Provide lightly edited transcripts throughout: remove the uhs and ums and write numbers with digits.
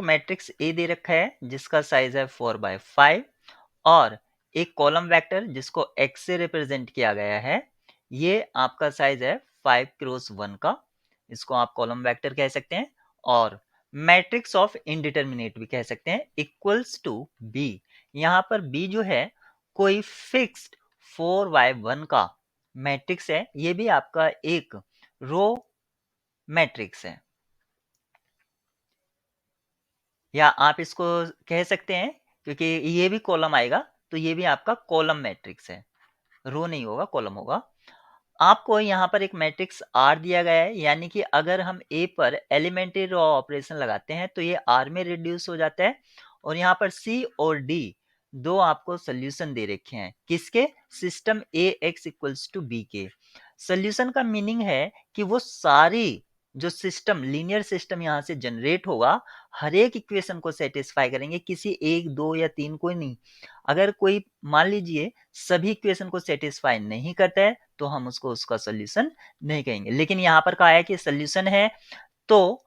Matrix A दे रखा है जिसका साइज है 4/5 और एक कॉलम वेक्टर जिसको x से रिप्रेजेंट किया गया है, ये आपका साइज है 5x1 का, इसको आप कॉलम वेक्टर कह सकते हैं। और मैट्रिक्स ऑफ इंडिटरमिनेट भी कह सकते हैं, इक्वल्स टू बी। यहाँ पर बी जो है कोई फिक्स्ड 4/1 का मैट्रिक्स है, ये भी आपका एक रो मैट्रिक्स है, या आप इसको कह सकते हैं क्योंकि ये भी कॉलम आएगा तो ये भी आपका कॉलम मैट्रिक्स है, रो नहीं होगा कॉलम होगा। आपको यहाँ पर एक मैट्रिक्स R दिया गया है, यानी कि अगर हम A पर एलिमेंट्री रो ऑपरेशन लगाते हैं तो ये R में रिड्यूस हो जाता है। और यहाँ पर C और D दो आपको सोल्यूशन दे रखे हैं, किसके? System AX equals to B के। सोल्यूशन का मीनिंग है कि वो सारी जो सिस्टम लीनियर सिस्टम यहाँ से जनरेट होगा हर एक इक्वेशन को सेटिस्फाई करेंगे, किसी एक दो या तीन को नहीं। अगर कोई मान लीजिए सभी इक्वेशन को सेटिस्फाई नहीं करता है तो हम उसको उसका सोल्यूशन नहीं कहेंगे। लेकिन यहाँ पर कहा है कि सोल्यूशन है, तो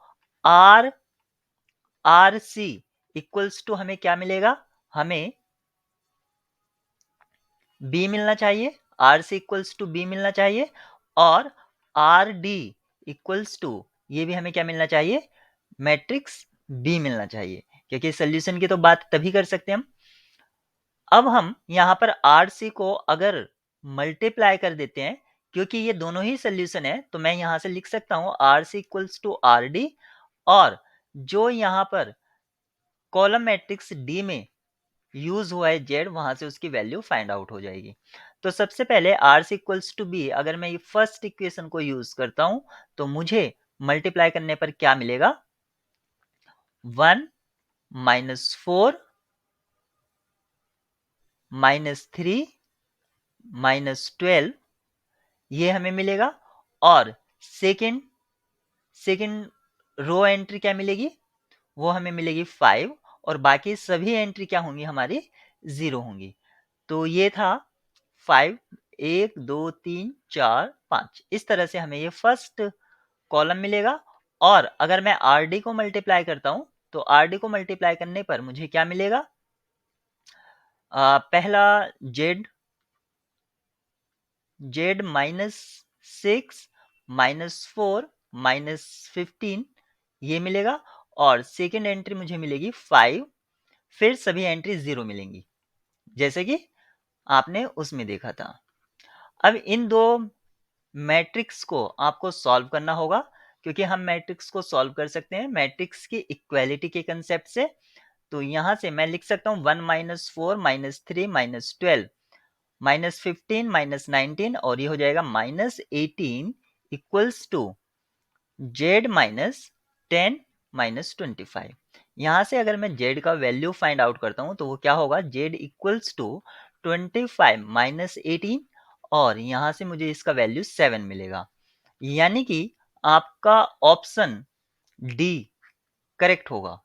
आर सी इक्वल्स टू हमें क्या मिलेगा? हमें बी मिलना चाहिए, R C equals to B मिलना चाहिए, और आर डी इक्वल्स टू ये भी हमें क्या मिलना चाहिए? मैट्रिक्स बी मिलना चाहिए, क्योंकि सोल्यूशन की तो बात तभी कर सकते हैं हम। अब हम यहाँ पर आर सी को अगर मल्टीप्लाई कर देते हैं, क्योंकि ये दोनों ही सोल्यूशन है, तो मैं यहाँ से लिख सकता हूँ R C equals to R D, और जो यहाँ पर कॉलम मैट्रिक्स डी में यूज हुआ है जेड, वहां से उसकी वैल्यू फाइंड आउट हो जाएगी। तो सबसे पहले R C equals to B, अगर मैं ये फर्स्ट इक्वेशन को यूज करता हूं तो मुझे मल्टीप्लाई करने पर क्या मिलेगा? 1 -4 -3 -12 ये हमें मिलेगा। और सेकंड सेकंड रो एंट्री क्या मिलेगी? वो हमें मिलेगी 5, और बाकी सभी एंट्री क्या होंगी? हमारी 0 होंगी। तो ये था 5, 1 2 3 4 5, इस तरह से हमें ये फर्स्ट कॉलम मिलेगा। और अगर मैं आर डी को मल्टीप्लाई करता हूं तो आर डी को मल्टीप्लाई करने पर मुझे क्या मिलेगा? पहला जेड -6 -4 -15 ये मिलेगा, और सेकेंड एंट्री मुझे मिलेगी 5, फिर सभी एंट्री 0 मिलेंगी, जैसे कि आपने उसमें देखा था। अब इन दो मैट्रिक्स को आपको सॉल्व करना होगा, क्योंकि हम मैट्रिक्स को सॉल्व कर सकते हैं मैट्रिक्स की इक्वालिटी के कंसेप्ट से। तो यहां से मैं लिख सकता हूं 1 -4 -3 -12 -15 -19, और ये हो जाएगा -18 इक्वल्स टू जेड -10 -25। यहां से अगर मैं जेड का वैल्यू फाइंड आउट करता हूं तो वो क्या होगा? जेड इक्वल्स टू 25 -18, और यहां से मुझे इसका वैल्यू 7 मिलेगा, यानी कि आपका ऑप्शन डी करेक्ट होगा।